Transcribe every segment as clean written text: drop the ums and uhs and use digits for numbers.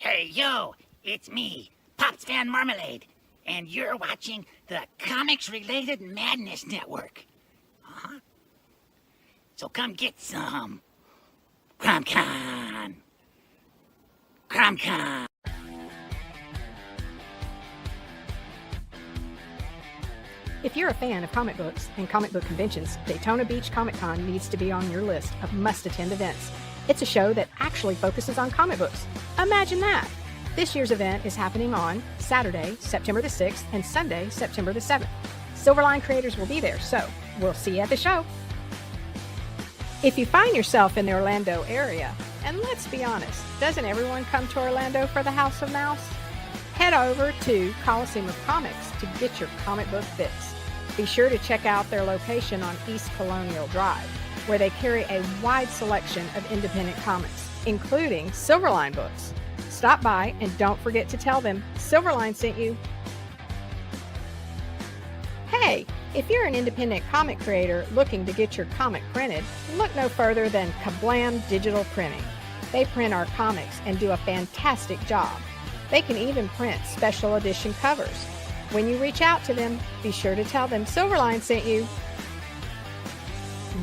Hey, yo, it's me, Pops Van Marmalade, and you're watching the Comics-Related Madness Network. Huh? So come get some. CromCon. CromCon. If you're a fan of comic books and comic book conventions, Daytona Beach Comic Con needs to be on your list of must-attend events. It's a show that actually focuses on comic books. Imagine that! This year's event is happening on Saturday, September the 6th, and Sunday, September the 7th. Silverline creators will be there, so we'll see you at the show. If you find yourself in the Orlando area, and let's be honest, doesn't everyone come to Orlando for the House of Mouse? Head over to Coliseum of Comics to get your comic book fix. Be sure to check out their location on East Colonial Drive, where they carry a wide selection of independent comics, including Silverline books. Stop by and don't forget to tell them Silverline sent you. Hey, if you're an independent comic creator looking to get your comic printed, look no further than Kablam Digital Printing. They print our comics and do a fantastic job. They can even print special edition covers. When you reach out to them, be sure to tell them Silverline sent you.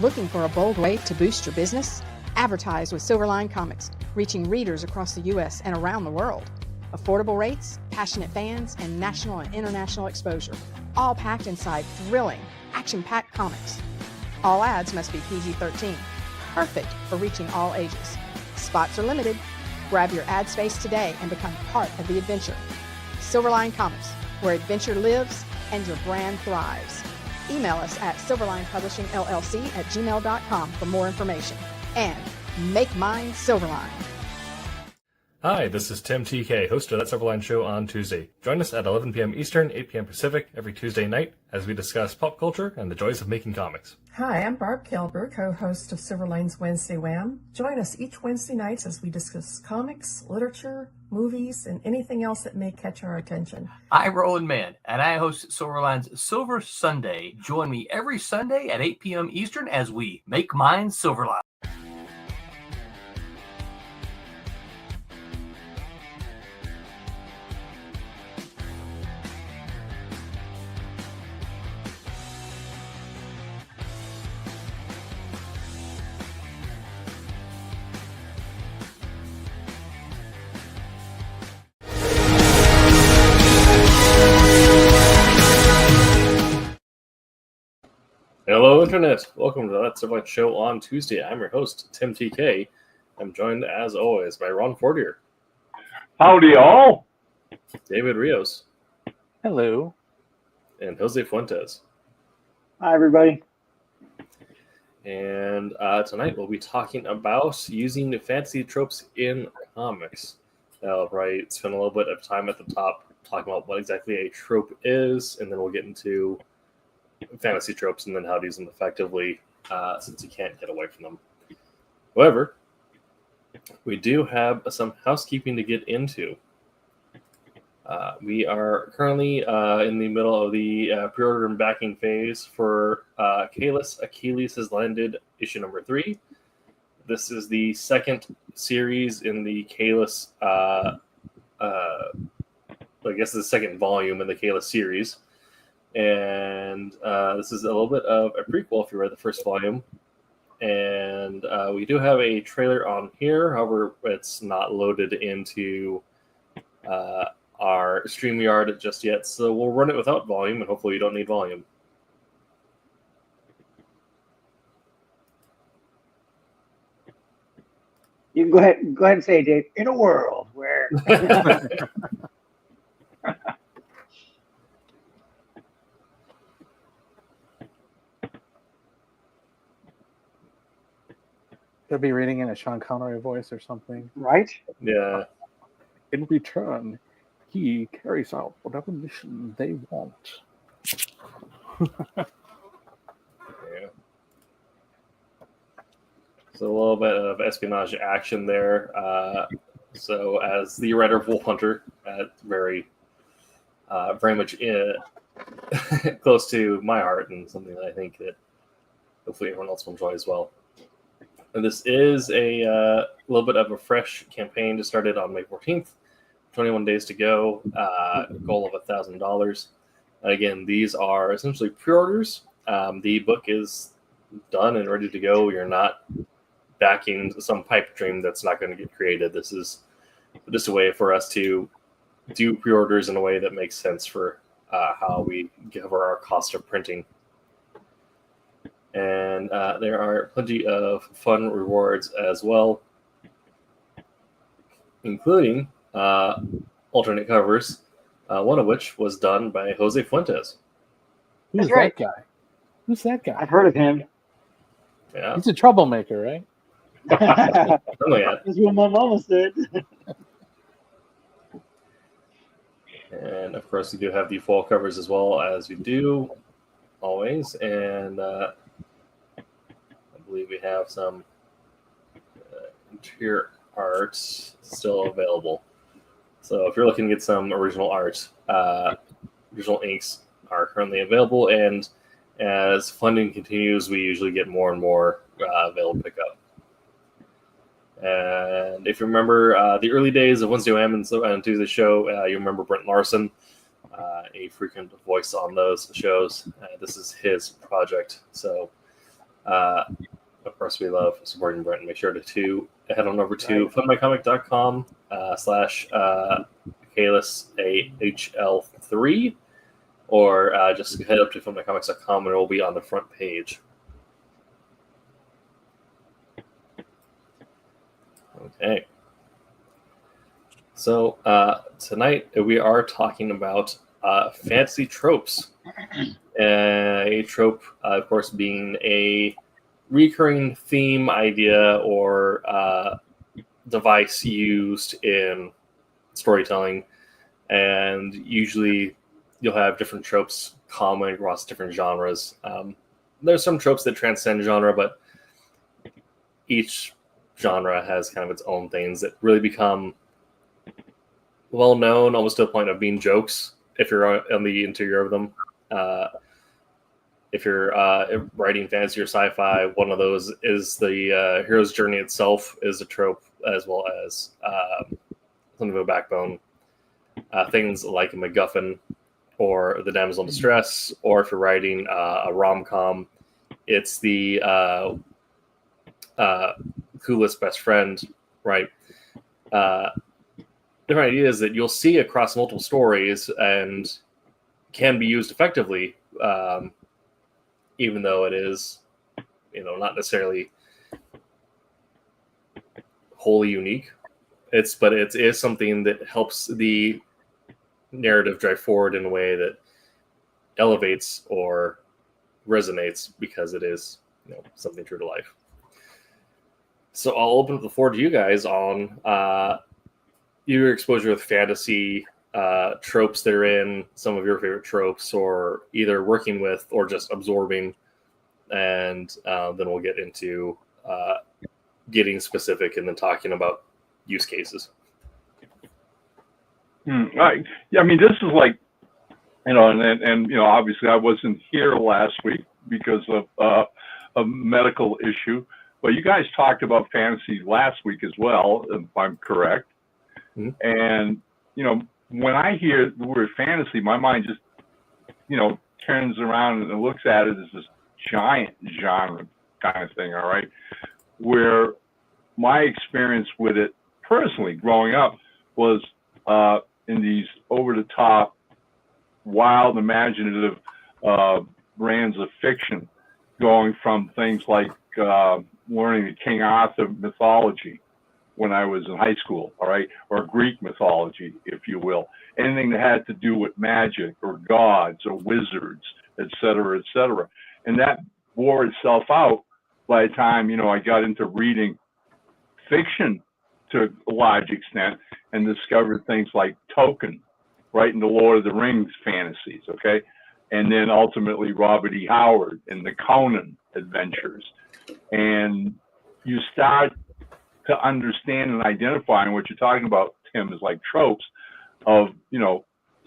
Looking for a bold way to boost your business? Advertise with Silverline Comics, reaching readers across the U.S. and around the world. Affordable rates, passionate fans, and national and international exposure, all packed inside thrilling, action-packed comics. All ads must be PG-13, perfect for reaching all ages. Spots are limited. Grab your ad space today and become part of the adventure. Silverline Comics, where adventure lives and your brand thrives. Email us at silverlinepublishingllc@gmail.com for more information. And make mine Silverline. Hi, this is Tim TK, host of That Silverline Show on Tuesday. Join us at 11 p.m. Eastern, 8 p.m. Pacific every Tuesday night as we discuss pop culture and the joys of making comics. Hi, I'm Barb Kilber, co-host of Silverline's Wednesday Wham. Join us each Wednesday nights as we discuss comics, literature, movies, and anything else that may catch our attention. I'm Roland Mann, and I host Silverline's Silver Sunday. Join me every Sunday at 8 p.m. Eastern as we make mine Silverline. Hello, Internet. Welcome to That Silverline Show on Tuesday. I'm your host, Tim TK. I'm joined, as always, by Ron Fortier. Howdy, all. David Rios. Hello. And Jose Fuentes. Hi, everybody. And tonight we'll be talking about using fantasy tropes in comics. I'll probably spend a little bit of time at the top talking about what exactly a trope is, and then we'll get into fantasy tropes and then how to use them effectively, since you can't get away from them. However, we do have some housekeeping to get into. We are currently in the middle of the pre-order and backing phase for Kalis Achilles Has Landed issue number 3. This is the second series in the Kalis, I guess the second volume in the Kalis series. And this is a little bit of a prequel if you read the first volume. And we do have a trailer on here. However, it's not loaded into our StreamYard just yet. So we'll run it without volume, and hopefully you don't need volume. You can go ahead and say, Dave, in a world where They'll be reading in a Sean Connery voice or something. right? Yeah. In return, he carries out whatever mission they want. Yeah. So a little bit of espionage action there. So as the writer of Wolf Hunter, very much close to my heart and something that I think that hopefully everyone else will enjoy as well. And this is a little bit of a fresh campaign. Just started on May 14th. 21 days to go. Goal of $1,000. Again, these are essentially pre-orders. The book is done and ready to go. You're not backing some pipe dream that's not going to get created. This is just a way for us to do pre-orders in a way that makes sense for how we cover our cost of printing. And there are plenty of fun rewards as well, including alternate covers, one of which was done by Jose Fuentes. Who's That's right. that guy? Who's that guy? I've heard of him. Yeah, He's a troublemaker, right? That's something like that. what my mama said. And of course, we do have the fall covers as well, as we do always. And I believe we have some interior art still available. So if you're looking to get some original art, original inks are currently available. And as funding continues, we usually get more and more available pickup. And if you remember the early days of Wednesday Wham and Tuesday show, you remember Brent Larson, a frequent voice on those shows. This is his project. So, of course, we love supporting Brent. Make sure to head on over to fundmycomic.com / KalisAHL3, or just head up to fundmycomics.com and it will be on the front page. Okay. So tonight we are talking about fantasy tropes. A trope, of course, being a recurring theme, idea, or device used in storytelling. And usually you'll have different tropes common across different genres. There's some tropes that transcend genre, but each genre has kind of its own things that really become well known, almost to the point of being jokes if you're on the interior of them. If you're writing fantasy or sci-fi, one of those is the hero's journey itself is a trope, as well as something of a backbone. Things like a MacGuffin or the damsel in distress, or if you're writing a rom-com, it's the coolest best friend, right? Different ideas that you'll see across multiple stories and can be used effectively, even though it is, not necessarily wholly unique. But it is something that helps the narrative drive forward in a way that elevates or resonates because it is, something true to life. So I'll open up the floor to you guys on your exposure with fantasy tropes that are in some of your favorite tropes, or either working with or just absorbing. And then we'll get into getting specific and then talking about use cases. Right. Yeah, I mean, this is like, and obviously I wasn't here last week because of a medical issue. But you guys talked about fantasy last week as well, if I'm correct. Mm-hmm. And, when I hear the word fantasy, my mind just, turns around and looks at it as this giant genre kind of thing, all right? Where my experience with it personally growing up was in these over-the-top, wild, imaginative brands of fiction, going from things like learning the King Arthur mythology when I was in high school, all right, or Greek mythology, if you will. Anything that had to do with magic or gods or wizards, et cetera, et cetera. And that wore itself out by the time, I got into reading fiction to a large extent and discovered things like Tolkien, right, in the Lord of the Rings fantasies, okay? And then ultimately Robert E. Howard and the Conan adventures. And you start to understand and identify, and what you're talking about, Tim, is like tropes of,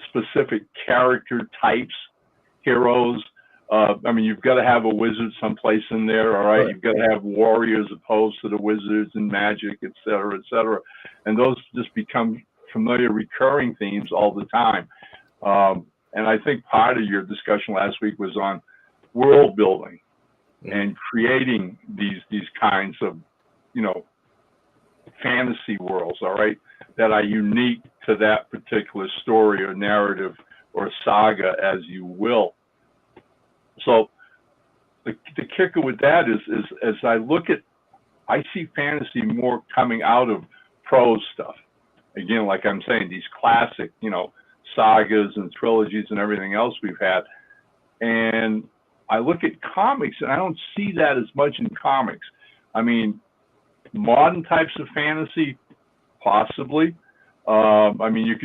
specific character types, heroes. You've got to have a wizard someplace in there, all right? You've got to have warriors opposed to the wizards and magic, et cetera, et cetera. And those just become familiar recurring themes all the time. And I think part of your discussion last week was on world building and creating these kinds of, fantasy worlds, all right, that are unique to that particular story or narrative or saga, as you will. So the kicker with that is as I see fantasy more coming out of prose stuff. Again, like I'm saying, these classic, sagas and trilogies and everything else we've had. And I look at comics and I don't see that as much in comics. I mean, modern types of fantasy, possibly. You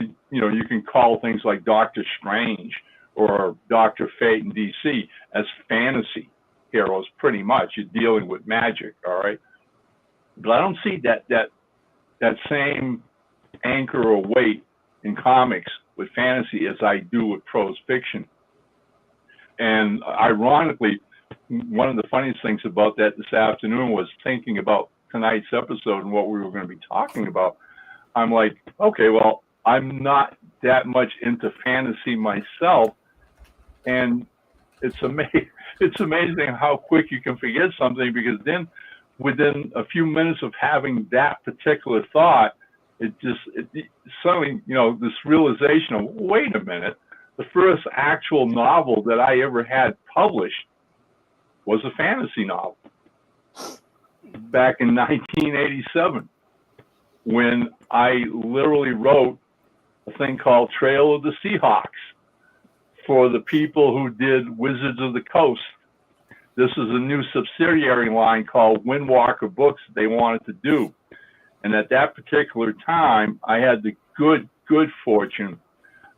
can call things like Doctor Strange or Dr. Fate in DC as fantasy heroes, pretty much. You're dealing with magic, all right? But I don't see that same anchor or weight in comics with fantasy as I do with prose fiction. And ironically, one of the funniest things about that this afternoon was thinking about tonight's episode and what we were going to be talking about. I'm like, okay, well, I'm not that much into fantasy myself, and it's amazing how quick you can forget something, because then within a few minutes of having that particular thought, it suddenly, this realization of, wait a minute, the first actual novel that I ever had published was a fantasy novel back in 1987, when I literally wrote a thing called Trail of the Seahawks for the people who did Wizards of the Coast. This is a new subsidiary line called Windwalker Books they wanted to do. And at that particular time, I had the good fortune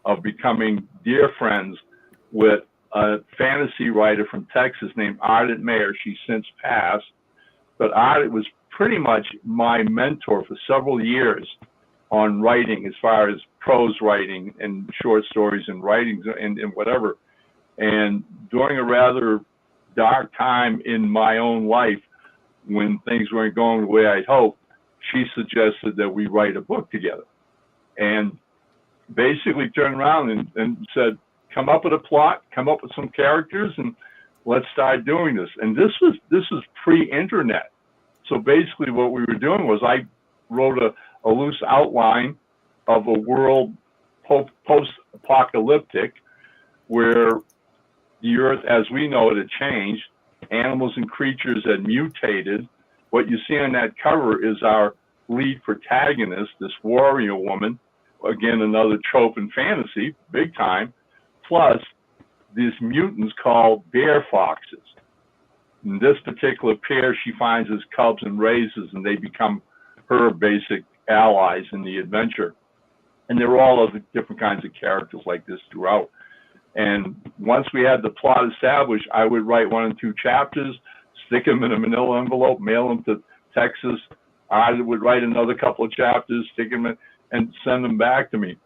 of becoming dear friends with a fantasy writer from Texas named Ardent Mayer. She's since passed. But Ardent was pretty much my mentor for several years on writing, as far as prose writing and short stories and writings and whatever. And during a rather dark time in my own life, when things weren't going the way I'd hoped, she suggested that we write a book together. And basically turned around and said, come up with a plot, come up with some characters, and let's start doing this. And this was pre-internet. So basically what we were doing was I wrote a loose outline of a world post-apocalyptic where the earth as we know it had changed, animals and creatures had mutated. What you see on that cover is our lead protagonist, this warrior woman, again, another trope in fantasy, big time, plus these mutants called bear foxes. In this particular pair, she finds as cubs and raises, and they become her basic allies in the adventure. And there were all of the different kinds of characters like this throughout. And once we had the plot established, I would write 1 and 2 chapters, stick them in a manila envelope, mail them to Texas. I would write another couple of chapters, stick them in, and send them back to me.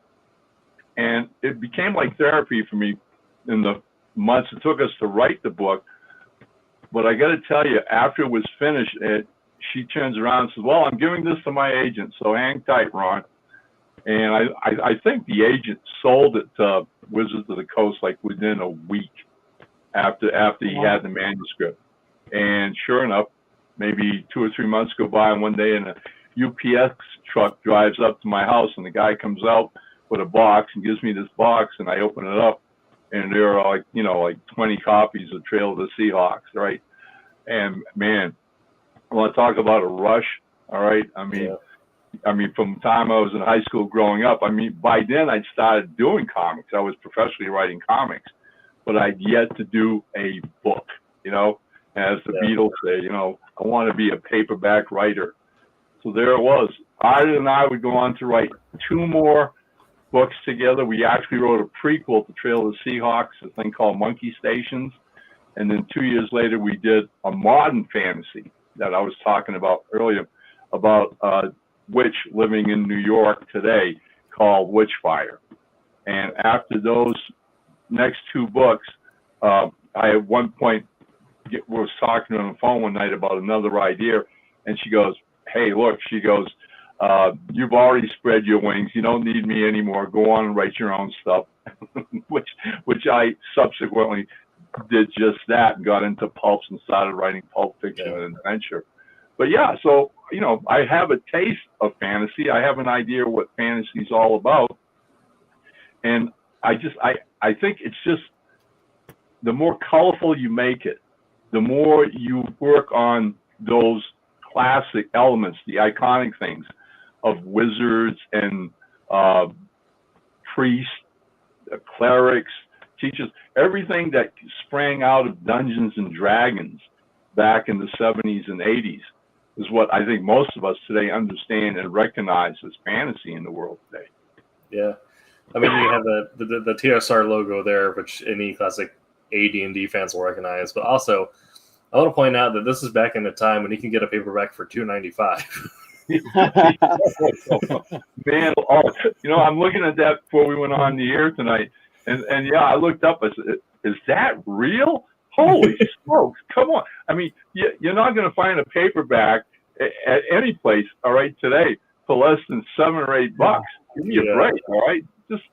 And it became like therapy for me in the months it took us to write the book. But I got to tell you, after it was finished, she turns around and says, well, I'm giving this to my agent, so hang tight, Ron. And I think the agent sold it to Wizards of the Coast like within a week after he had the manuscript. And sure enough, maybe 2 or 3 months go by, and one day a UPS truck drives up to my house, and the guy comes out with a box and gives me this box, and I open it up, and there are like 20 copies of Trail of the Seahawks, right? And man, I want to talk about a rush, all right? I mean, from the time I was in high school growing up, by then I'd started doing comics. I was professionally writing comics, but I'd yet to do a book, as the Beatles say, I want to be a paperback writer. So there it was. Ida and I would go on to write 2 more books together. We actually wrote a prequel to Trail of the Seahawks, a thing called Monkey Stations. And then 2 years later, we did a modern fantasy that I was talking about earlier, about witch living in New York today, called Witchfire. And after those next 2 books, I at one point was talking on the phone one night about another idea, and she goes, hey, look, she goes, You've already spread your wings. You don't need me anymore. Go on and write your own stuff, which I subsequently did just that and got into pulps and started writing pulp fiction and adventure. But yeah, so, I have a taste of fantasy. I have an idea what fantasy is all about. And I think it's just the more colorful you make it, the more you work on those classic elements, the iconic things of wizards and priests, clerics, teachers, everything that sprang out of Dungeons and Dragons back in the 70s and 80s is what I think most of us today understand and recognize as fantasy in the world today. Yeah. I mean, you have the TSR logo there, which any classic AD&D fans will recognize. But also, I want to point out that this is back in the time when you can get a paperback for $2.95. Man, I'm looking at that before we went on the air tonight, and yeah, I looked up. I said, "Is that real? Holy smokes! Come on! I mean, you're not going to find a paperback at any place, all right, today for less than $7 or $8. Give me a break, all right? Just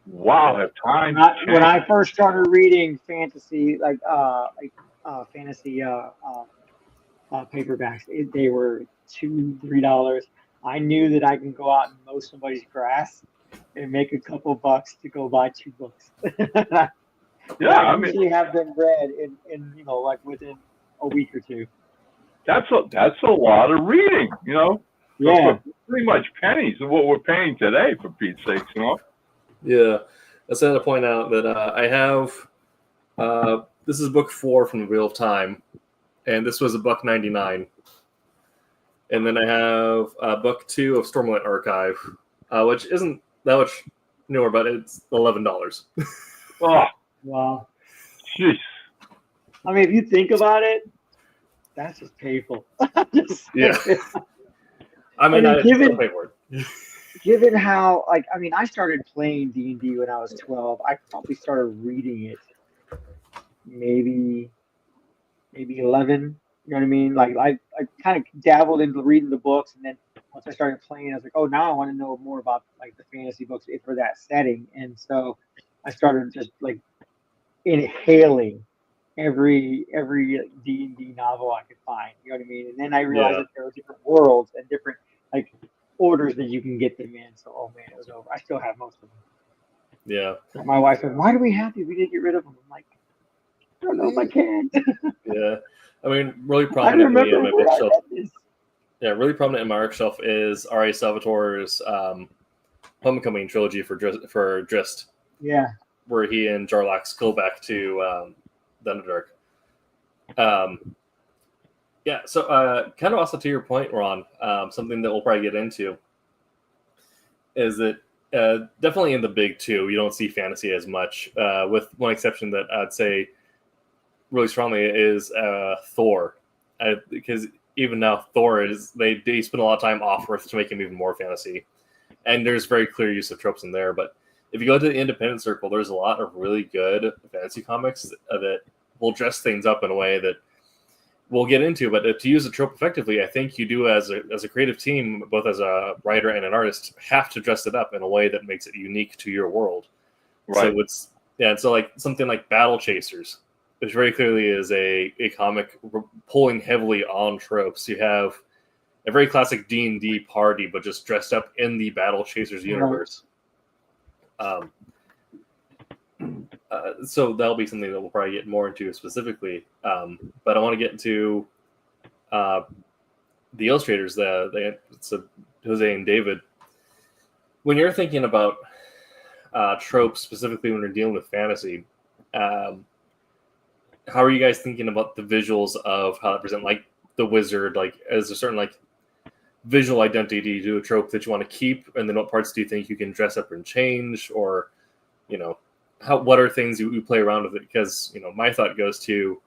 wow, have time. When I first started reading fantasy, fantasy paperbacks, they were $2-3. I knew that I can go out and mow somebody's grass and make a couple bucks to go buy 2 books. I usually have them read in within a week or 2. That's a lot of reading, Yeah, for pretty much pennies of what we're paying today, for Pete's sakes, Yeah, I just had to point out that I have this is book 4 from the Wheel of Time, and this was $1.99. And then I have book 2 of Stormlight Archive, which isn't that much newer, but it's $11. Oh, wow. Jeez. I mean, if you think about it, that's just painful. Yeah. I mean, I still pay for it. Given how, I started playing D&D when I was 12. I probably started reading it maybe 11. You know what I mean? I kind of dabbled into reading the books, and then once I started playing, I was like, oh, now I want to know more about the fantasy books for that setting. And so I started just inhaling every D&D novel I could find. You know what I mean? And then I realized that there were different worlds and different orders that you can get them in. So, oh man, it was over. I still have most of them. Yeah. My wife said, "Why do we have these? We didn't get rid of them." I'm like, I don't know if I can. Yeah. I mean, really prominently in my bookshelf. Yeah, really prominent in my bookshelf is R.A. Salvatore's Homecoming trilogy for Drizzt. Yeah. Where he and Jarlax go back to the Underdark. Yeah, so kind of also to your point, Ron, something that we'll probably get into is that definitely in the big 2, you don't see fantasy as much, with one exception that I'd say really strongly is Thor. Because even now, Thor they spend a lot of time off-Earth to make him even more fantasy. And there's very clear use of tropes in there, but if you go to the independent circle, there's a lot of really good fantasy comics that will dress things up in a way that we'll get into. But to use a trope effectively, I think you do as a creative team, both as a writer and an artist, have to dress it up in a way that makes it unique to your world. Right. So something like Battle Chasers, which very clearly is a comic pulling heavily on tropes. You have a very classic D&D party, but just dressed up in the Battle Chasers universe. So that'll be something that we'll probably get more into specifically. But I want to get into the illustrators, it's Jose and David. When you're thinking about tropes, specifically when you're dealing with fantasy, how are you guys thinking about the visuals of how to present, the wizard? Is there certain visual identity to a trope that you want to keep, and then what parts do you think you can dress up and change, or what are things you play around with it? Because my thought goes to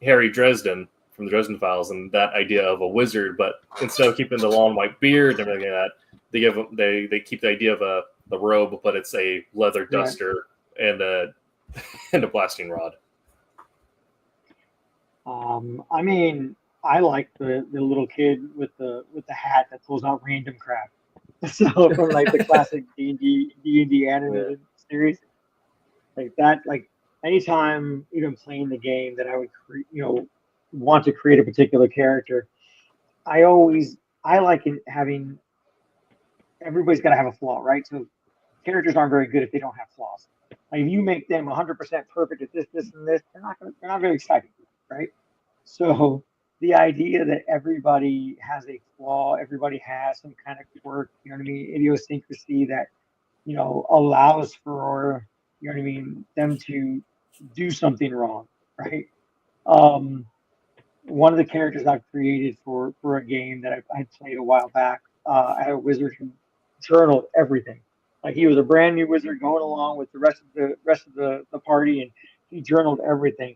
Harry Dresden from the Dresden Files and that idea of a wizard, but instead of keeping the long white beard and everything like that, they keep the idea of the robe, but it's a leather duster and a blasting rod. I like the little kid with the hat that pulls out random crap. So from like the classic D&D animated series, like that, like anytime even playing the game that I would want to create a particular character, I like having everybody's got to have a flaw, right? So characters aren't very good if they don't have flaws. Like if you make them 100% perfect at this, and this, they're not very exciting, right? So the idea that everybody has a flaw, everybody has some kind of quirk, you know what I mean, idiosyncrasy that allows for them to do something wrong, right? One of the characters I've created for a game that I played a while back, I had a wizard who journaled everything. Like he was a brand new wizard going along with the rest of the party, and he journaled everything.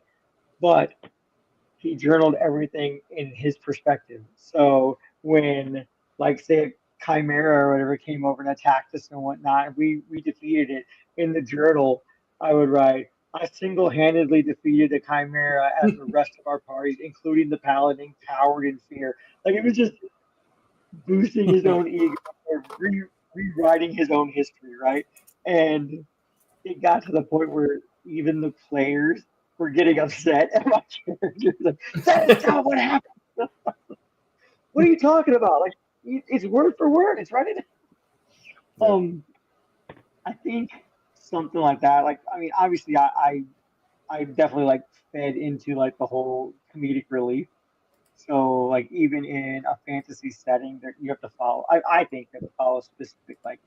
But he journaled everything in his perspective. So when, like, say a chimera or whatever came over and attacked us and whatnot, we defeated it. In the journal, I would write, I single-handedly defeated a chimera as the rest of our parties, including the paladin, cowered in fear. Like it was just boosting his own ego or rewriting his own history, right? And it got to the point where even the players were getting upset at my characters. Like, that's not what happened. What are you talking about? Like, it's word for word. It's right in. I think something like that. Like, I mean, obviously, I definitely like fed into like the whole comedic relief. So, like, even in a fantasy setting, that you have to follow. I think that to follow specific like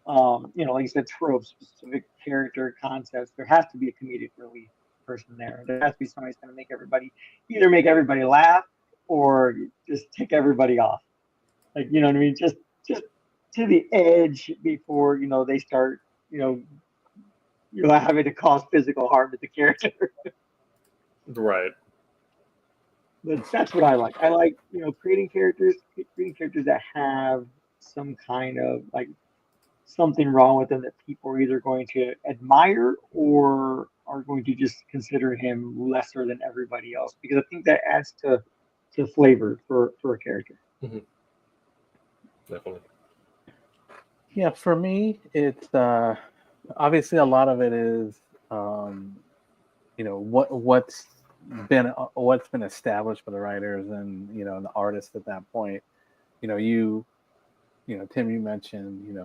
like you said, tropes, specific character concepts. There has to be a comedic relief person there. There has to be somebody who's going to either make everybody laugh or just tick everybody off. Like, you know what I mean? Just to the edge before, they start, having to cause physical harm to the character. Right. But that's what I like. I like, creating characters that have some kind of like something wrong with him that people are either going to admire or are going to just consider him lesser than everybody else, because I think that adds to flavor for a character. Mm-hmm. Definitely. Yeah, for me, it's obviously a lot of it is what's been established by the writers and the artists at that point. Tim, you mentioned,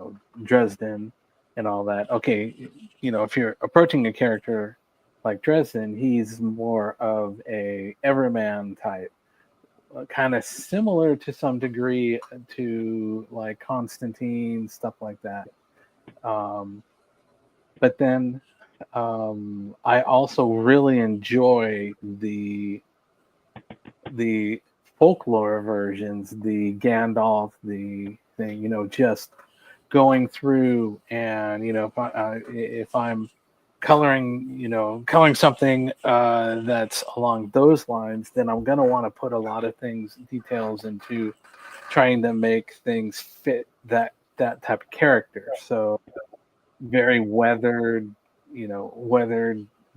Dresden and all that. Okay, if you're approaching a character like Dresden, he's more of a everyman type, kind of similar to some degree to like Constantine, stuff like that. But then I also really enjoy the folklore versions, the Gandalf, the thing, just going through and if I'm coloring something that's along those lines, then I'm gonna want to put a lot of details into trying to make things fit that type of character. So very weathered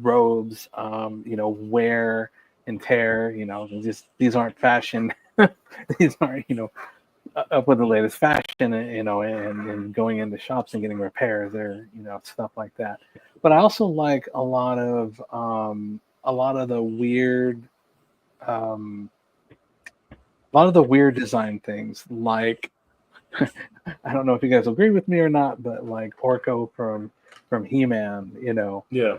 robes, wear and tear, just these aren't fashion. These aren't, up with the latest fashion, and going into shops and getting repairs or, stuff like that. But I also like a lot of the weird, design things. Like, I don't know if you guys agree with me or not, but like Orko from He-Man, Yeah.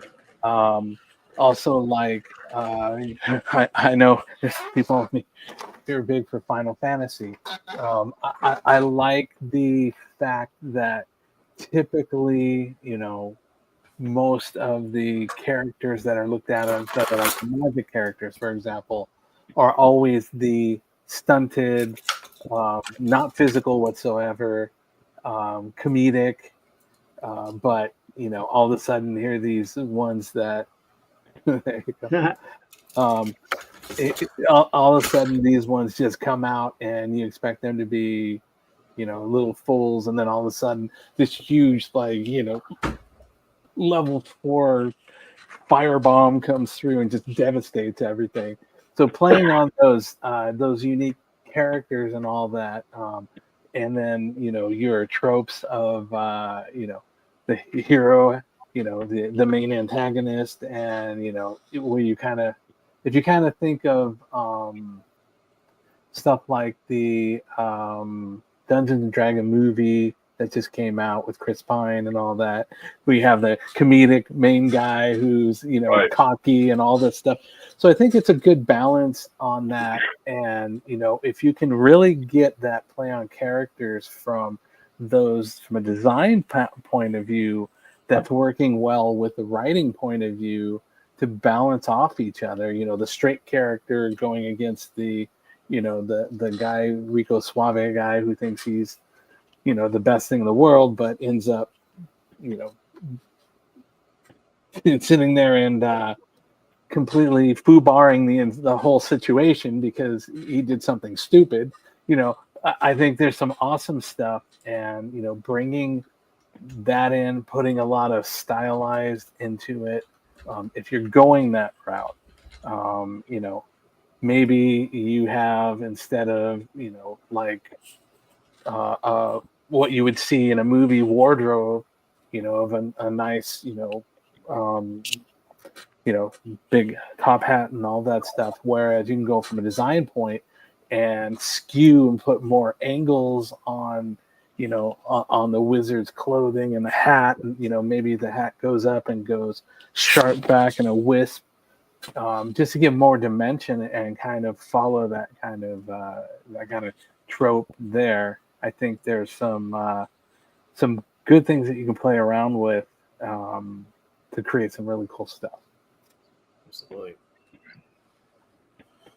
Also, like, I know there's people who are big for Final Fantasy. I like the fact that typically, most of the characters that are looked at as that are like magic characters, for example, are always the stunted, not physical whatsoever, comedic, but all of a sudden here are these ones that there you go. All of a sudden these ones just come out and you expect them to be little fools, and then all of a sudden this huge level 4 firebomb comes through and just devastates everything. So playing on those unique characters and all that, and then your tropes of the hero, the main antagonist, and where you kind of, if you kind of think of stuff like the Dungeons and Dragon movie that just came out with Chris Pine and all that. We have the comedic main guy who's Right. cocky and all this stuff. So I think it's a good balance on that. And if you can really get that play on characters from a design point of view, that's working well with the writing point of view to balance off each other. The straight character going against the the guy, Rico Suave guy, who thinks he's the best thing in the world, but ends up sitting there and completely foobarring the whole situation because he did something stupid. I think there's some awesome stuff, and bringing that in, putting a lot of stylized into it. If you're going that route, maybe you have, instead of like what you would see in a movie wardrobe, of a nice big top hat and all that stuff, whereas you can go from a design point and skew and put more angles on on the wizard's clothing and the hat, and maybe the hat goes up and goes sharp back in a wisp, just to give more dimension and kind of follow that kind of trope there. I think there's some good things that you can play around with to create some really cool stuff. Absolutely.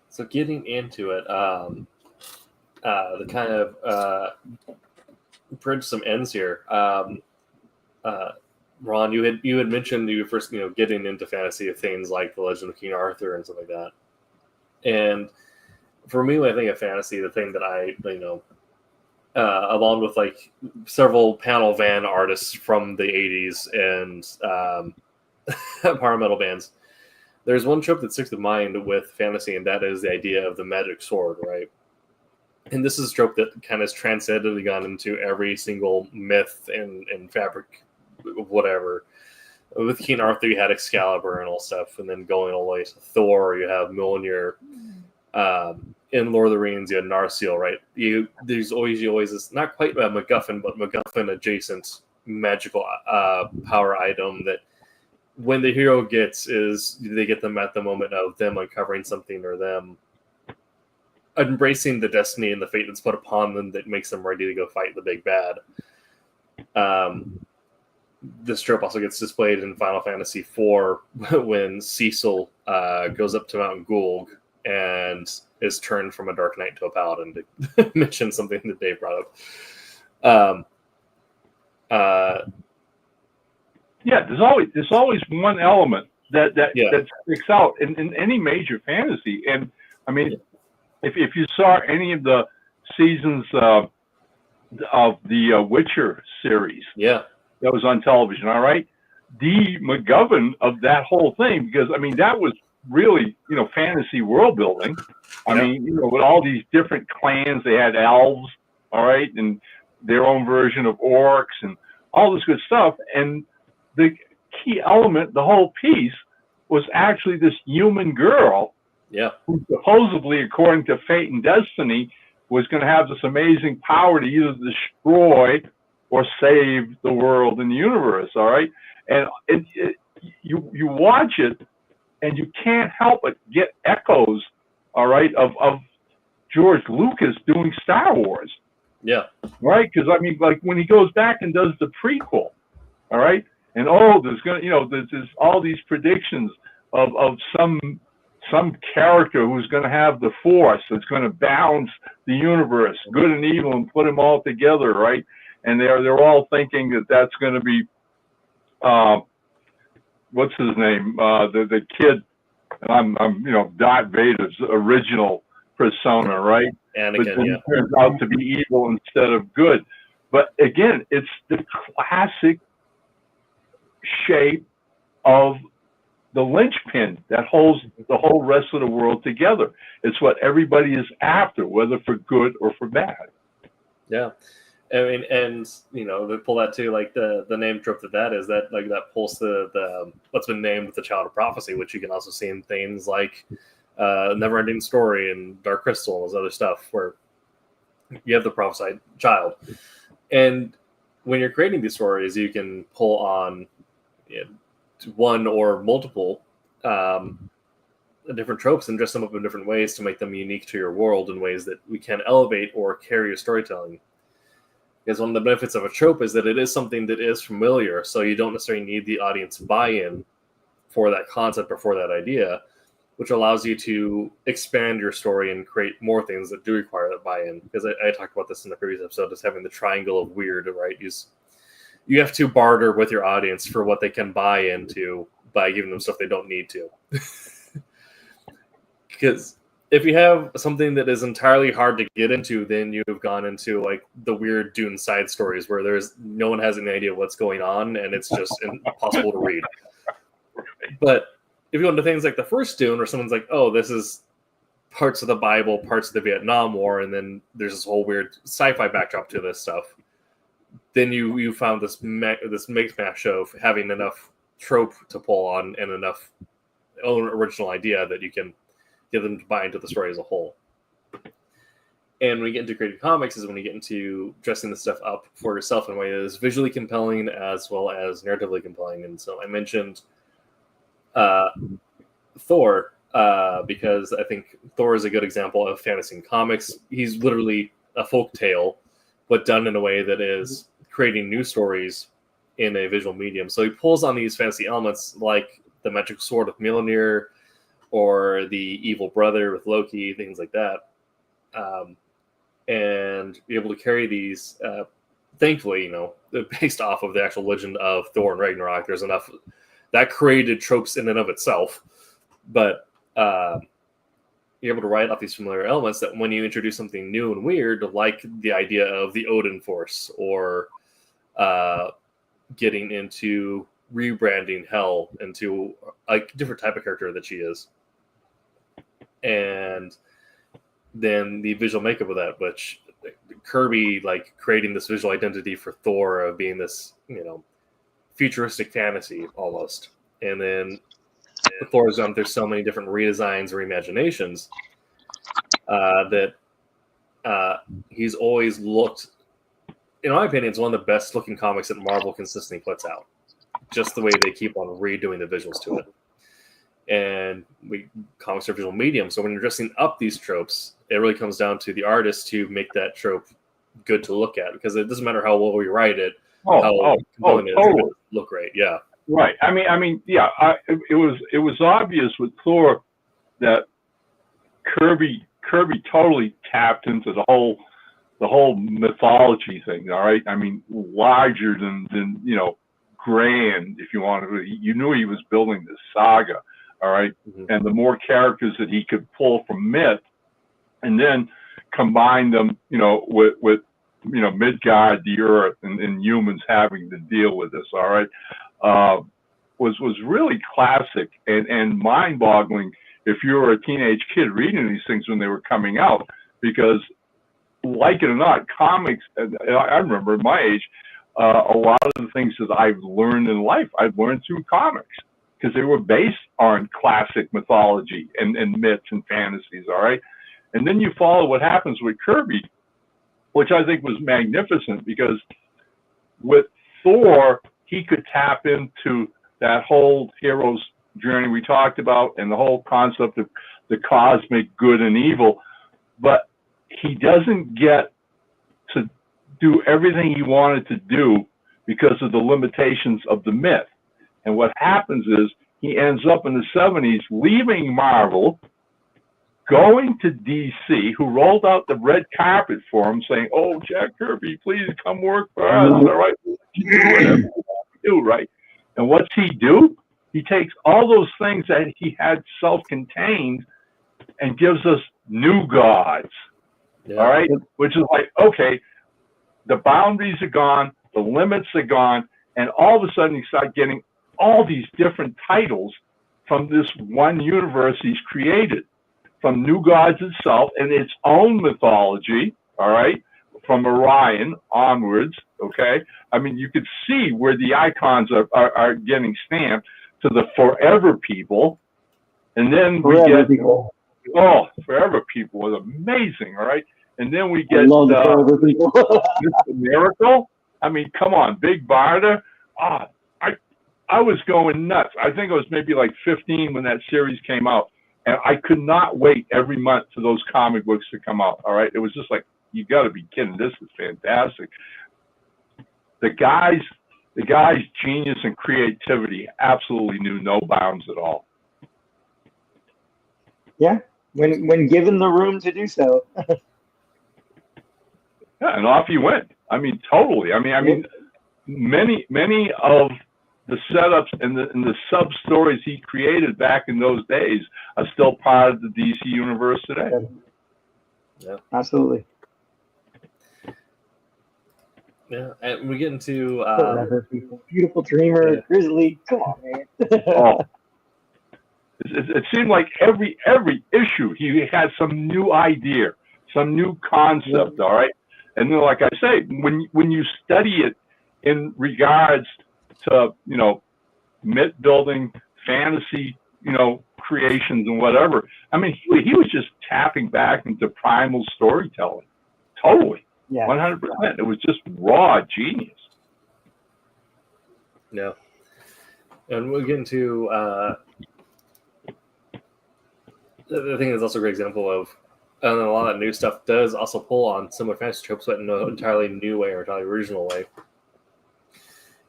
So getting into it, the kind of bridge some ends here. Ron, you had mentioned you were first getting into fantasy of things like the Legend of King Arthur and stuff like that. And for me, when I think of fantasy, the thing that I along with like several panel van artists from the 80s and power metal bands, there's one trope that sticks to mind with fantasy, and that is the idea of the magic sword, right? And this is a trope that kind of has transcended and gone into every single myth and fabric, whatever. With King Arthur, you had Excalibur and all stuff, and then going all the way to Thor, you have Mjolnir. In Lord of the Rings, you had Narsil, right? There's always this, not quite a MacGuffin, but MacGuffin adjacent magical power item that when the hero gets is they get them at the moment of them uncovering something or them embracing the destiny and the fate that's put upon them that makes them ready to go fight the big bad. This trope also gets displayed in Final Fantasy IV when Cecil goes up to Mount Gulg and is turned from a Dark Knight to a Paladin, to mention something that Dave brought up. There's always one element that sticks out in any major fantasy. And I mean, if you saw any of the seasons of the Witcher series, that was on television, all right, the MacGuffin of that whole thing, because I mean that was really fantasy world building. I mean with all these different clans, they had elves, all right, and their own version of orcs and all this good stuff. And the key element, the whole piece, was actually this human girl, who supposedly, according to fate and destiny, was going to have this amazing power to either destroy or save the world and the universe. All right, and you watch it, and you can't help but get echoes, all right, of George Lucas doing Star Wars. Right, because I mean, like when he goes back and does the prequel, all right, and there's all these predictions of some character who's going to have the Force that's going to balance the universe, good and evil, and put them all together, right? And they're all thinking that that's going to be what's his name, the kid, I'm Darth Vader's original persona, right? Anakin, but then it turns out to be evil instead of good. But again, it's the classic shape of the linchpin that holds the whole rest of the world together. It's what everybody is after, whether for good or for bad. Yeah. I mean, and they pull that too, like the name trope that is that like that pulls the what's been named the Child of Prophecy, which you can also see in things like Neverending Story and Dark Crystal and those other stuff where you have the prophesied child. And when you're creating these stories, you can pull on one or multiple different tropes and dress them up in different ways to make them unique to your world in ways that we can elevate or carry your storytelling. Because one of the benefits of a trope is that it is something that is familiar, so you don't necessarily need the audience buy-in for that concept or for that idea, which allows you to expand your story and create more things that do require that buy-in. Because I talked about this in the previous episode, just having the triangle of weird, right? You have to barter with your audience for what they can buy into by giving them stuff they don't need to. Because if you have something that is entirely hard to get into, then you've gone into like the weird Dune side stories where no one has any idea what's going on and it's just impossible to read. But if you go into things like the first Dune, where someone's like, "Oh, this is parts of the Bible, parts of the Vietnam War," and then there's this whole weird sci-fi backdrop to this stuff, then you found this mix-mash of having enough trope to pull on and enough own original idea that you can get them to buy into the story as a whole. And when you get into creating comics is when you get into dressing the stuff up for yourself in a way that is visually compelling as well as narratively compelling. And so I mentioned Thor because I think Thor is a good example of fantasy in comics. He's literally a folk tale, but done in a way that is creating new stories in a visual medium. So he pulls on these fantasy elements like the magic sword of Mjolnir, or the evil brother with Loki, things like that. And be able to carry these, thankfully, based off of the actual legend of Thor and Ragnarok, there's enough that created tropes in and of itself. But you're able to write off these familiar elements that when you introduce something new and weird, like the idea of the Odin Force, or getting into rebranding Hel into a different type of character that she is. And then the visual makeup of that, which Kirby like creating this visual identity for Thor of being this, futuristic fantasy almost. And then Thor's gone through so many different redesigns or reimaginations that he's always looked, in my opinion, it's one of the best looking comics that Marvel consistently puts out. Just the way they keep on redoing the visuals to it. And comics are visual medium, so when you're dressing up these tropes, it really comes down to the artist to make that trope good to look at, because it doesn't matter how well we write it, totally. Look great, yeah. Right. I mean, yeah. It was obvious with Thor that Kirby totally tapped into the whole mythology thing. All right. I mean, larger than grand, if you want to. You knew he was building this saga. All right. Mm-hmm. And the more characters that he could pull from myth, and then combine them, with Midgard, the Earth, and humans having to deal with this. All right. Was really classic and mind-boggling if you were a teenage kid reading these things when they were coming out, because, like it or not, comics. I remember at my age, a lot of the things that I've learned in life, I've learned through comics, because they were based on classic mythology and myths and fantasies. All right, and then you follow what happens with Kirby, which I think was magnificent, because with Thor, he could tap into that whole hero's journey we talked about and the whole concept of the cosmic good and evil, but he doesn't get to do everything he wanted to do because of the limitations of the myth. And what happens is he ends up in the 70s leaving Marvel, going to DC, who rolled out the red carpet for him, saying, "Oh, Jack Kirby, please come work for us." All right, whatever you do, right? And what's he do? He takes all those things that he had self-contained and gives us new gods. Yeah. All right, which is like, okay, the boundaries are gone, the limits are gone, and all of a sudden you start getting all these different titles from this one universe he's created, from New Gods itself and its own mythology, all right, from Orion onwards, okay? I mean, you could see where the icons are getting stamped to the Forever People. And then we get, Forever People was amazing, all right? And then we get Forever People. Mr. Miracle. I mean, come on, Big Barda. I was going nuts. I think it was maybe like 15 when that series came out. And I could not wait every month for those comic books to come out, all right? It was just like, you got to be kidding. This is fantastic. The guy's genius and creativity absolutely knew no bounds at all. Yeah, when given the room to do so. Yeah, and off he went. I mean, totally. I mean, many of the setups and the sub stories he created back in those days are still part of the DC universe today. Yeah, absolutely. Yeah, and we get into Forever People, Beautiful Dreamer, Grizzly. Come on, man. It seemed like every issue he had some new idea, some new concept. All right, and then, like I say, when you study it in regards to myth building, fantasy, creations and whatever. I mean, he was just tapping back into primal storytelling. Totally. Yeah. 100%. It was just raw genius. Yeah. And we'll get into the thing that's also a great example of, and a lot of new stuff does also pull on similar fantasy tropes, but in an entirely new way or entirely original way.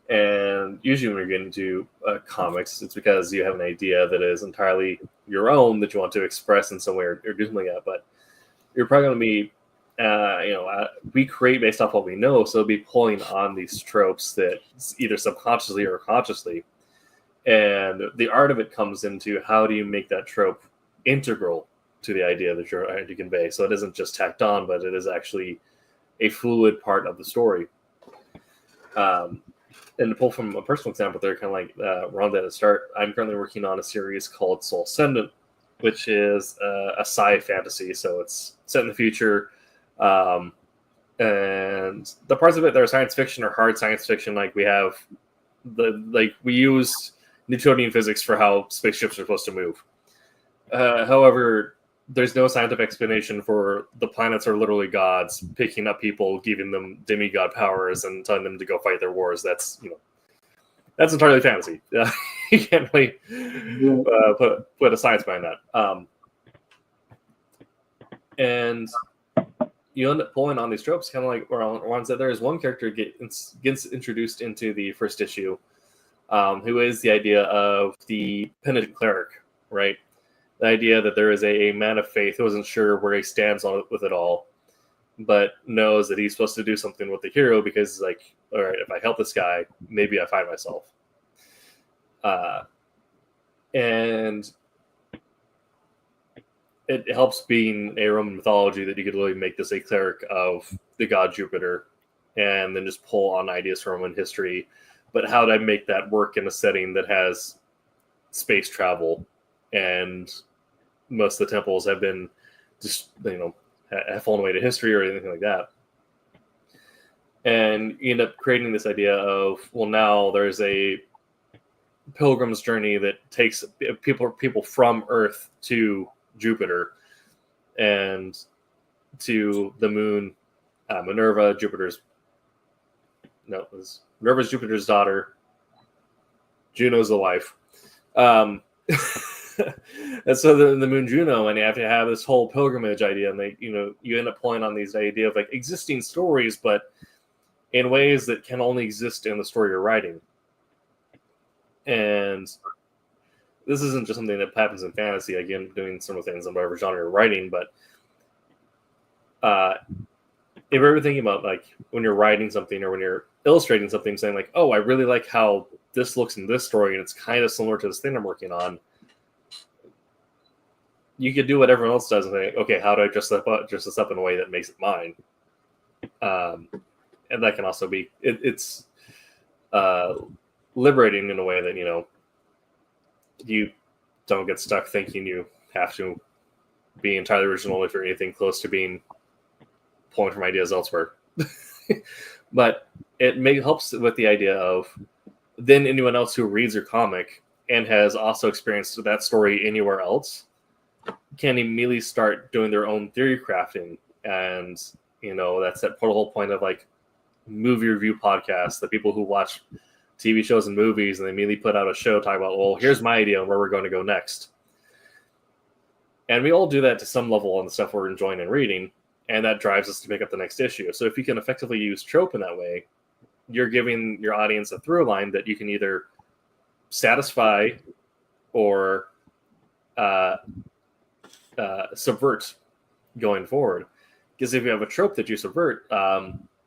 And usually when you're getting into comics, it's because you have an idea that is entirely your own that you want to express in some way or do something like that. But you're probably going to be, we create based off what we know, so it'll be pulling on these tropes that either subconsciously or consciously. And the art of it comes into how do you make that trope integral to the idea that you're trying to convey. So it isn't just tacked on, but it is actually a fluid part of the story. And to pull from a personal example there, kind of like Ron did at the start, I'm currently working on a series called Soul Ascendant, which is a sci fantasy. So it's set in the future. And the parts of it that are science fiction are hard science fiction. Like we have we use Newtonian physics for how spaceships are supposed to move. However, there's no scientific explanation for the planets are literally gods picking up people, giving them demigod powers, and telling them to go fight their wars. That's that's entirely fantasy. You can't really put a science behind that. And you end up pulling on these tropes, kind of like Ron said. There is one character gets introduced into the first issue, who is the idea of the penitent cleric, right? The idea that there is a man of faith who isn't sure where he stands on it with it all, but knows that he's supposed to do something with the hero because he's like, all right, if I help this guy, maybe I find myself. And it helps being a Roman mythology that you could really make this a cleric of the god Jupiter and then just pull on ideas from Roman history. But how do I make that work in a setting that has space travel? And most of the temples have been just, have fallen away to history or anything like that. And you end up creating this idea of, well, now there's a pilgrim's journey that takes people from Earth to Jupiter and to the moon, Minerva, Minerva's Jupiter's daughter. Juno's the wife. And so the moon Juno, and you have to have this whole pilgrimage idea, and you end up pulling on these idea of like existing stories, but in ways that can only exist in the story you're writing. And this isn't just something that happens in fantasy. Again, doing similar things in whatever genre you're writing, but if you're ever thinking about like when you're writing something or when you're illustrating something, saying like, oh, I really like how this looks in this story, and it's kind of similar to this thing I'm working on. You could do what everyone else does and say, okay, how do I dress this up in a way that makes it mine? And that can also be, it's liberating in a way that, you don't get stuck thinking you have to be entirely original if you're anything close to being pulling from ideas elsewhere. But it helps with the idea of then anyone else who reads your comic and has also experienced that story anywhere else can immediately start doing their own theory crafting. And, that's that whole point of like movie review podcasts, the people who watch TV shows and movies and they immediately put out a show talking about, well, here's my idea on where we're going to go next. And we all do that to some level on the stuff we're enjoying and reading, and that drives us to pick up the next issue. So if you can effectively use trope in that way, you're giving your audience a through line that you can either satisfy or subvert going forward. Because if you have a trope that you subvert,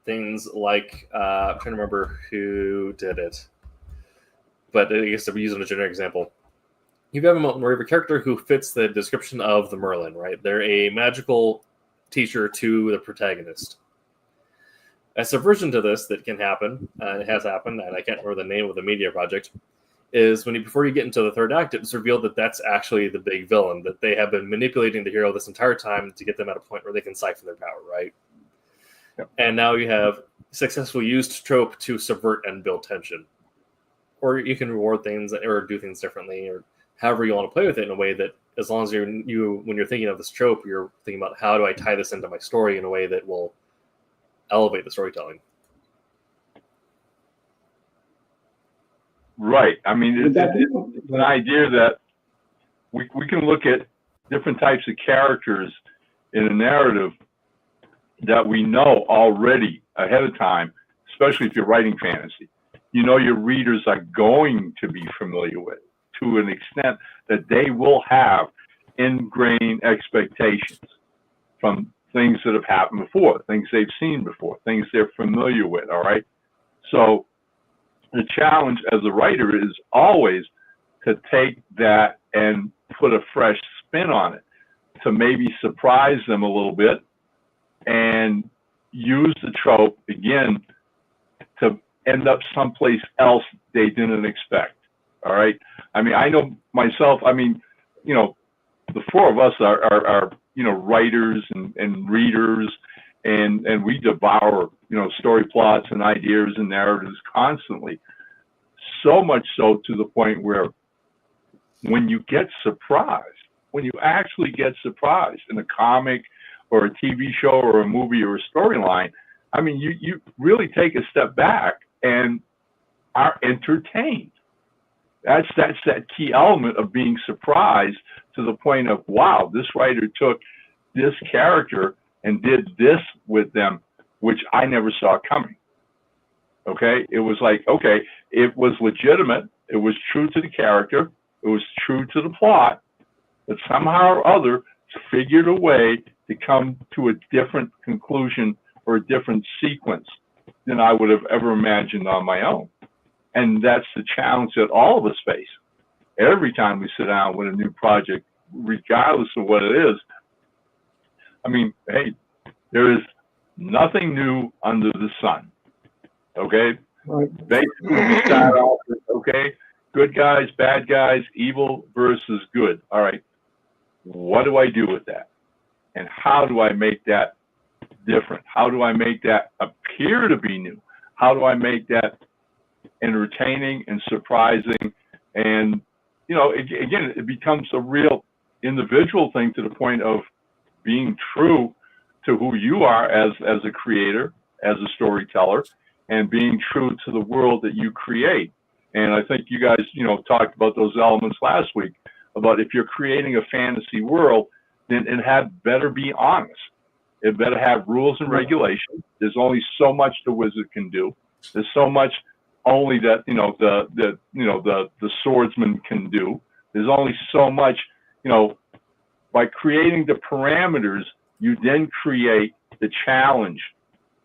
things like, I'm trying to remember who did it, but I guess I'm using a generic example. You have a character who fits the description of the Merlin, right? They're a magical teacher to the protagonist. A subversion to this that can happen, and it has happened, and I can't remember the name of the media project, is before you get into the third act, it's revealed that that's actually the big villain, that they have been manipulating the hero this entire time to get them at a point where they can siphon their power, right? Yep. And now you have successfully used trope to subvert and build tension. Or you can reward things or do things differently, or however you want to play with it in a way that, as long as when you're thinking of this trope, you're thinking about how do I tie this into my story in a way that will elevate the storytelling. Right. I mean, it's an idea that we can look at different types of characters in a narrative that we know already ahead of time, especially if you're writing fantasy. Your readers are going to be familiar with, to an extent that they will have ingrained expectations from things that have happened before, things they've seen before, things they're familiar with, all right? So the challenge as a writer is always to take that and put a fresh spin on it, to maybe surprise them a little bit and use the trope again to end up someplace else they didn't expect. All right. I mean, I know myself, the four of us are writers and readers, and we devour, story plots and ideas and narratives constantly. So much so to the point where when you get surprised, when you actually get surprised in a comic or a TV show or a movie or a storyline, I mean, you really take a step back and are entertained. That's that key element of being surprised to the point of, wow, this writer took this character and did this with them, which I never saw coming. Okay? It was like, okay, it was legitimate. It was true to the character. It was true to the plot, but somehow or other figured a way to come to a different conclusion or a different sequence than I would have ever imagined on my own. And that's the challenge that all of us face every time we sit down with a new project, regardless of what it is. I mean, hey, there is nothing new under the sun. Okay? Right. Basically, we start off with, okay, good guys, bad guys, evil versus good. All right. What do I do with that? And how do I make that different? How do I make that appear to be new? How do I make that entertaining and surprising? And, again, it becomes a real individual thing to the point of being true to who you are as a creator, as a storyteller, and being true to the world that you create. And I think you guys, talked about those elements last week, about if you're creating a fantasy world, then it had better be honest. It better have rules and regulations. There's only so much the wizard can do. There's so much only that the swordsman can do. There's only so much, by creating the parameters, you then create the challenge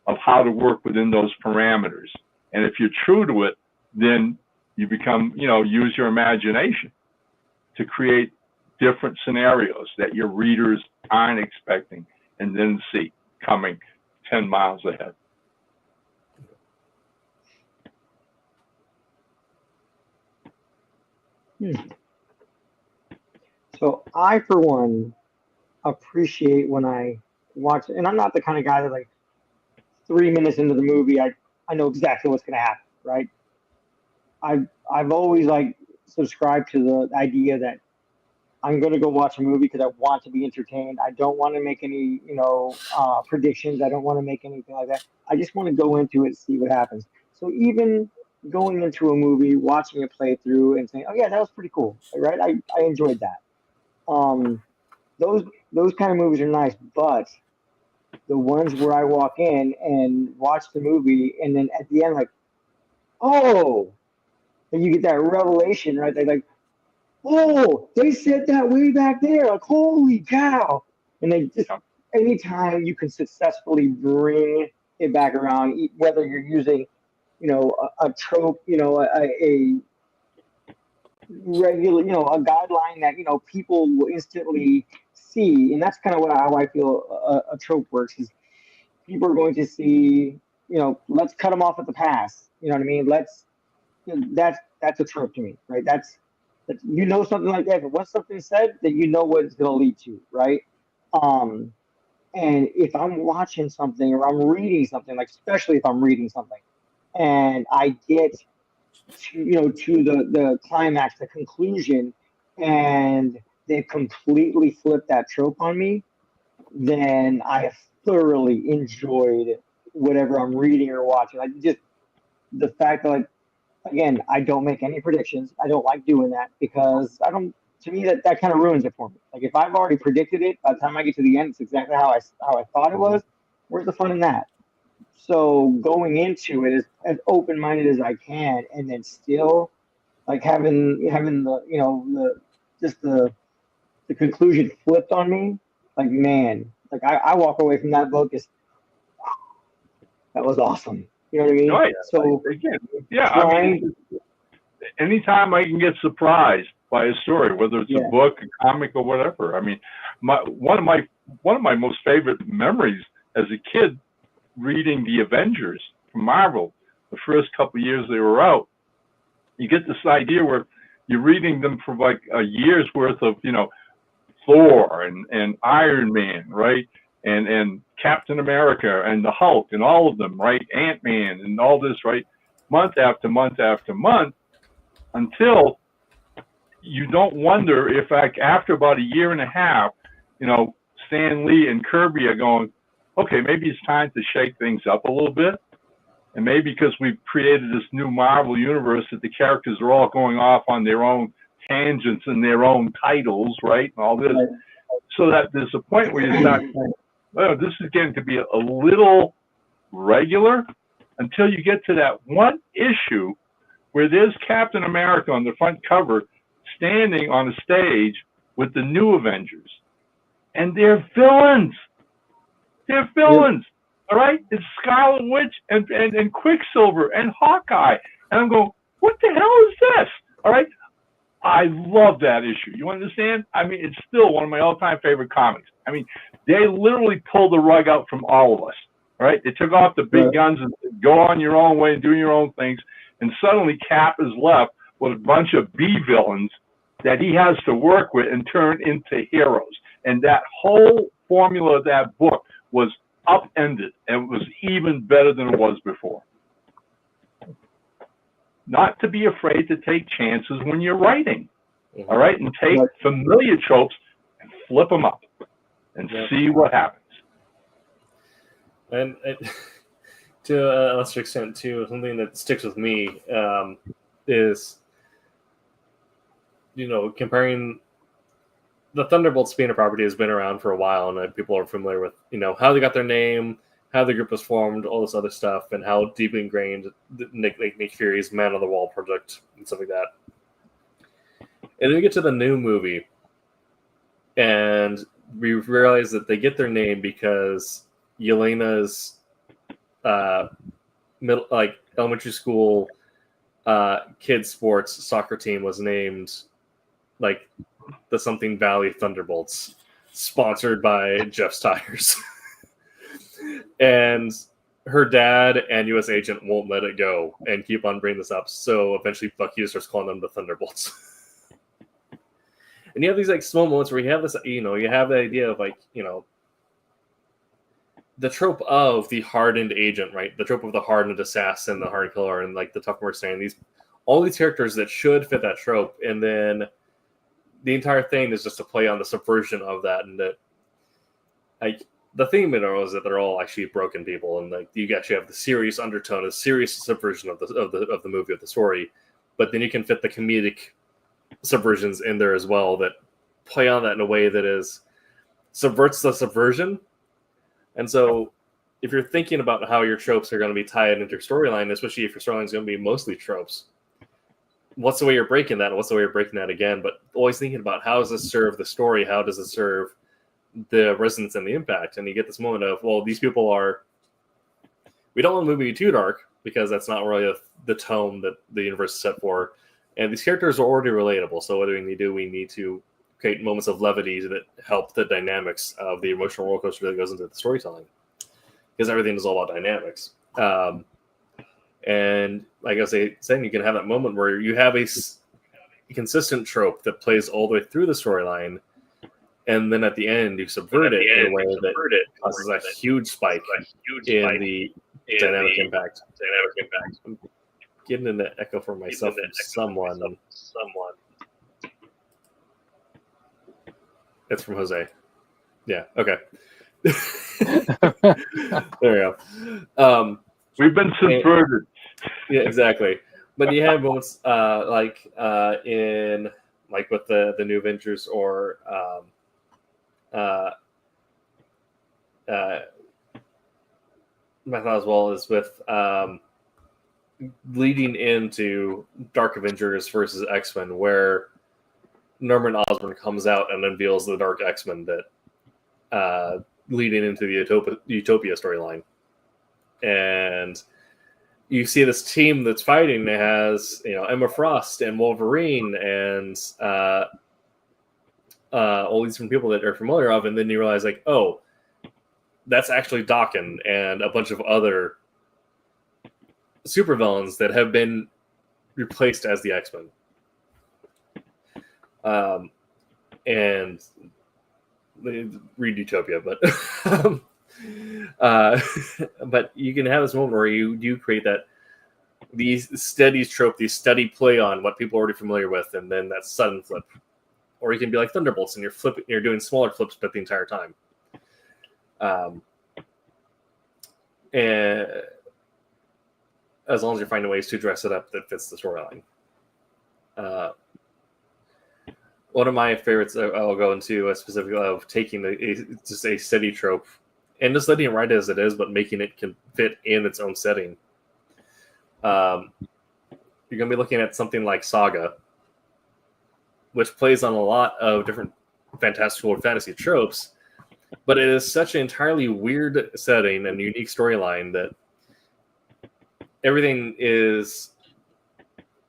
of how to work within those parameters. And if you're true to it, then you become, use your imagination to create different scenarios that your readers aren't expecting and then see coming 10 miles ahead. So I, for one, appreciate when I watch, and I'm not the kind of guy that like 3 minutes into the movie, I know exactly what's going to happen, right? I've always like subscribed to the idea that I'm going to go watch a movie because I want to be entertained. I don't want to make any, predictions. I don't want to make anything like that. I just want to go into it, see what happens. So even going into a movie, watching it play through, and saying, "Oh yeah, that was pretty cool," right? I enjoyed that. Um, those kind of movies are nice, but the ones where I walk in and watch the movie, and then at the end, like, oh, and you get that revelation, right? They're like, oh, they said that way back there. Like, holy cow. And they just, anytime you can successfully bring it back around, whether you're using, a trope, a regular, a guideline that, people will instantly see. And that's kind of how I feel a trope works is people are going to see, let's cut them off at the pass. You know what I mean? That's a trope to me, right? That's something like that. But once something said, then you know what it's going to lead to, right? Um, and if I'm watching something or I'm reading something, like especially if I'm reading something, and I get to the climax, the conclusion, and they completely flip that trope on me, then I have thoroughly enjoyed whatever I'm reading or watching. Like just the fact that, like, again, I don't make any predictions. I don't like doing that because I don't. To me, that kind of ruins it for me. Like if I've already predicted it, by the time I get to the end, it's exactly how I thought it was. Where's the fun in that? So going into it as open minded as I can, and then still like having the the just the conclusion flipped on me. Like man, like I walk away from that book as that was awesome. You know what I mean? Right. So Again, yeah. I mean, anytime I can get surprised by a story, whether it's a book, a comic, or whatever. I mean, one of my most favorite memories as a kid reading the Avengers from Marvel. The first couple of years they were out, you get this idea where you're reading them for like a year's worth of Thor and Iron Man, right? And Captain America and the Hulk and all of them, right? Ant-Man and all this, right? Month after month after month, until you don't wonder if, like, after about a year and a half, Stan Lee and Kirby are going, okay, maybe it's time to shake things up a little bit. And maybe because we've created this new Marvel universe that the characters are all going off on their own tangents and their own titles, right? And all this. So that there's a point where you start saying, well, this is getting to be a little regular until you get to that one issue where there's Captain America on the front cover standing on a stage with the new Avengers. And they're villains. They're villains. All right? It's Scarlet Witch and Quicksilver and Hawkeye. And I'm going, what the hell is this? All right? I love that issue. You understand? I mean, it's still one of my all-time favorite comics. I mean, they literally pulled the rug out from all of us. All right? They took off the big guns and go on your own way and do your own things. And suddenly Cap is left with a bunch of B villains that he has to work with and turn into heroes. And that whole formula of that book was upended and was even better than it was before. Not to be afraid to take chances when you're writing, all right? And take familiar tropes and flip them up and see what happens. And to a lesser extent, too, something that sticks with me is, comparing the Thunderbolts being a property has been around for a while, and people are familiar with, how they got their name, how the group was formed, all this other stuff, and how deeply ingrained Nick Fury's Man on the Wall project and stuff like that. And then we get to the new movie, and we realize that they get their name because Yelena's elementary school kids sports soccer team was named like the Something Valley Thunderbolts, sponsored by Jeff's Tires. And her dad and U.S. agent won't let it go and keep on bringing this up. So eventually Bucky starts calling them the Thunderbolts. And you have these like small moments where you have this, you have the idea of like, the trope of the hardened agent, right? The trope of the hardened assassin, the hardened killer, and like the tough mercenary. All these characters that should fit that trope, and then the entire thing is just a play on the subversion of that, and that, like, the theme in it is that they're all actually broken people, and like you actually have the serious undertone, a serious subversion of the movie, of the story, but then you can fit the comedic subversions in there as well that play on that in a way that subverts the subversion. And so if you're thinking about how your tropes are going to be tied into your storyline, especially if your storyline is going to be mostly tropes, what's the way you're breaking that? And what's the way you're breaking that again? But always thinking about, how does this serve the story? How does it serve the resonance and the impact? And you get this moment of, well, these people we don't want the movie to be too dark, because that's not really the tone that the universe is set for. And these characters are already relatable. So what do we need to do? We need to create moments of levity that help the dynamics of the emotional roller coaster that goes into the storytelling, because everything is all about dynamics. And like I was saying, you can have that moment where you have a consistent trope that plays all the way through the storyline, and then at the end you subvert it in a way that causes a huge spike in the dynamic impact. I'm getting an echo for myself from someone. It's from Jose. Yeah. Okay. There we go. We've been subverted. Yeah, exactly. But you have moments in with the New Avengers, or my thought as well is with leading into Dark Avengers versus X-Men, where Norman Osborn comes out and unveils the Dark X-Men that leading into the Utopia storyline. And you see this team that's fighting. It has, Emma Frost and Wolverine and all these different people that are familiar of, and then you realize, like, oh, that's actually Daken and a bunch of other supervillains that have been replaced as the X-Men. And read Utopia, but but you can have this moment where you do create these steady trope, these steady play on what people are already familiar with, and then that sudden flip. Or you can be like Thunderbolts, and you're doing smaller flips, but the entire time. And as long as you're finding ways to dress it up that fits the storyline. One of my favorites I'll go into specifically of taking just a steady trope and just letting it write as it is, but making it can fit in its own setting. You're going to be looking at something like Saga, which plays on a lot of different fantastical or fantasy tropes, but it is such an entirely weird setting and unique storyline that everything is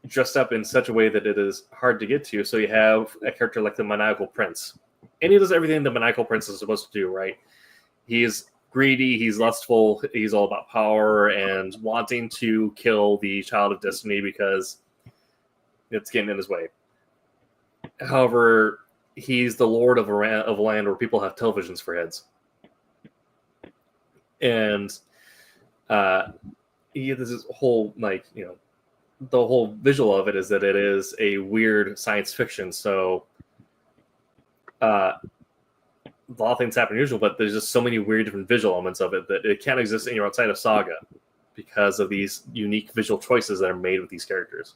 dressed up in such a way that it is hard to get to. So you have a character like the Maniacal Prince, and he does everything the Maniacal Prince is supposed to do, right? He's greedy, he's lustful, he's all about power and wanting to kill the Child of Destiny because it's getting in his way. However, he's the lord of a land where people have televisions for heads. And he has this whole, the whole visual of it is that it is a weird science fiction. So a lot of things happen usual, but there's just so many weird different visual elements of it that it can't exist anywhere outside of Saga because of these unique visual choices that are made with these characters.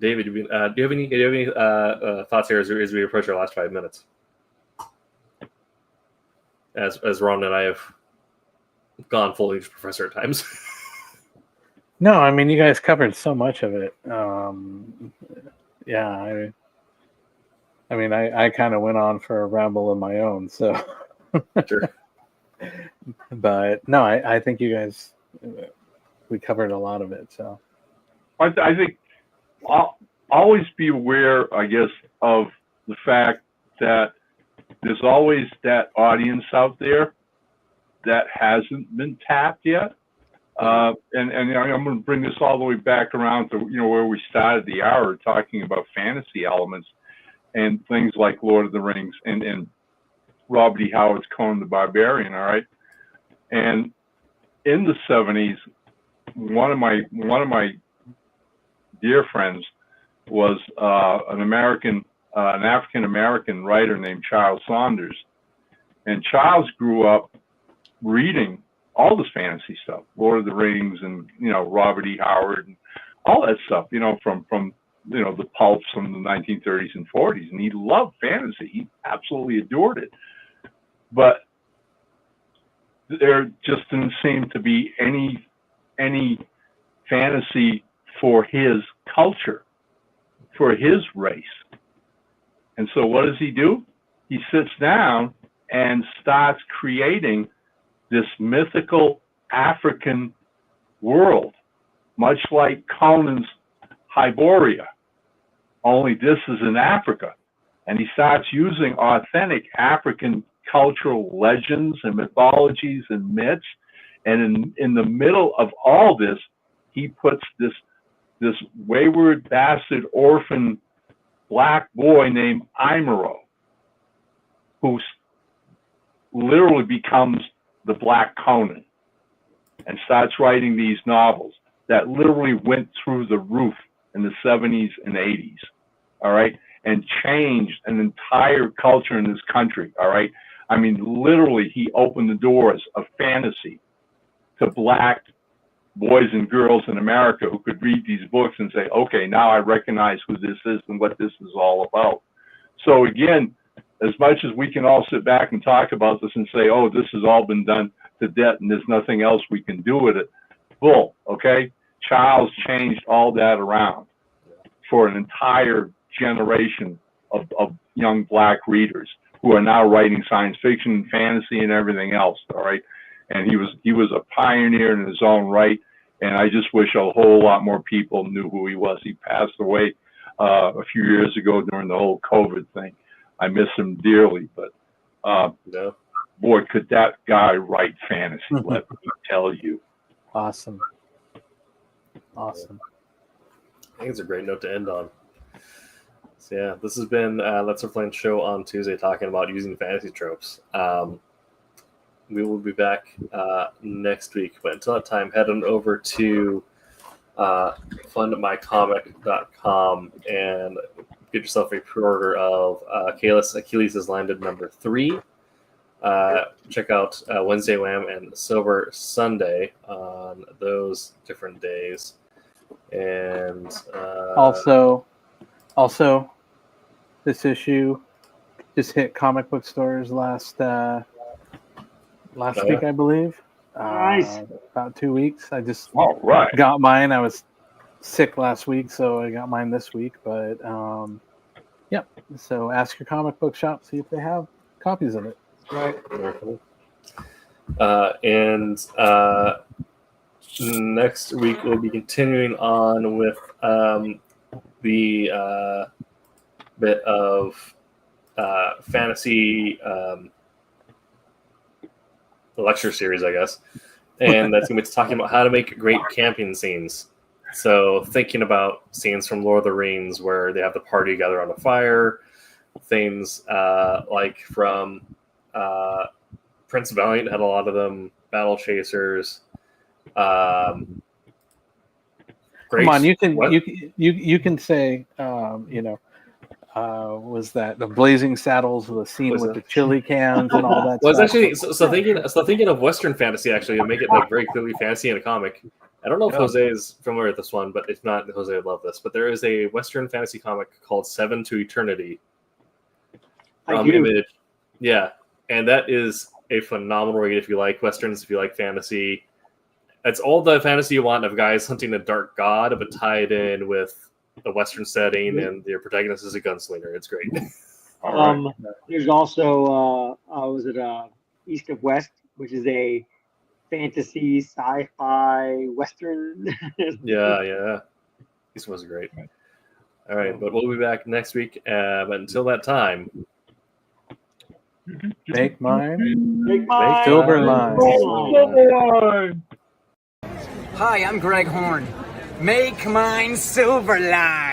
David, do you have any thoughts here as we approach our last 5 minutes? As Ron and I have gone full English professor at times. No, I mean, you guys covered so much of it. Yeah, I mean, I kind of went on for a ramble of my own, so. Sure. But no, I think you guys, we covered a lot of it. So. I think I'll always be aware, I guess, of the fact that there's always that audience out there that hasn't been tapped yet. And I'm going to bring this all the way back around to where we started the hour, talking about fantasy elements and things like Lord of the Rings and Robert E. Howard's Conan the Barbarian. All right, and in the 70s, one of my dear friends was an African American writer named Charles Saunders, and Charles grew up reading all this fantasy stuff, Lord of the Rings, and Robert E. Howard, and all that stuff, from the pulps from the 1930s and 40s, and he loved fantasy. He absolutely adored it. But there just didn't seem to be any fantasy for his culture, for his race. And so what does he do? He sits down and starts creating this mythical African world, much like Conan's Hyboria, only this is in Africa. And he starts using authentic African cultural legends and mythologies and myths. And in the middle of all this, he puts this wayward bastard orphan black boy named Imaro, who literally becomes the Black Conan, and starts writing these novels that literally went through the roof in the 70s and 80s, all right, and changed an entire culture in this country, all right. I mean, literally, he opened the doors of fantasy to black boys and girls in America who could read these books and say, okay, now I recognize who this is and what this is all about. So again, as much as we can all sit back and talk about this and say, oh, this has all been done to death and there's nothing else we can do with it, bull, okay? Charles changed all that around for an entire generation of young black readers who are now writing science fiction, fantasy, and everything else, all right? And he was a pioneer in his own right, and I just wish a whole lot more people knew who he was. He passed away a few years ago during the whole COVID thing. I miss him dearly, but boy, could that guy write fantasy, let me tell you. Awesome. I think it's a great note to end on. So yeah, this has been Let's Play Show on Tuesday, talking about using fantasy tropes. We will be back next week, but until that time, head on over to fundmycomic.com and get yourself a pre-order of Achilles' Landed #3. Check out Wednesday Wham and Silver Sunday on those different days. And also, this issue just hit comic book stores last week, I believe. Nice. About 2 weeks. I just right. got mine. I was sick last week, so I got mine this week. But yep. So ask your comic book shop, see if they have copies of it. Right. And next week we'll be continuing on with the bit of fantasy lecture series, I guess. And that's going to be talking about how to make great camping scenes. So thinking about scenes from Lord of the Rings where they have the party gather on a fire, things like from Prince Valiant had a lot of them, Battle Chasers. Come on, you can say was that the Blazing Saddles, the scene with the chili cans and all that stuff? Actually, so thinking of Western fantasy, actually, to make it like very clearly fantasy in a comic. I don't know if Jose is familiar with this one, but if not, Jose would love this. But there is a Western fantasy comic called Seven to Eternity from Image. Yeah, and that is a phenomenal read if you like Westerns, if you like fantasy. It's all the fantasy you want of guys hunting a dark god, but tied in with a Western setting, and your protagonist is a gunslinger. It's great. There's also East of West, which is a fantasy sci-fi Western. yeah. This was great. All right, but we'll be back next week. But until that time, make mine Silverline. Silverline. Hi, I'm Greg Horn. Make mine Silverline.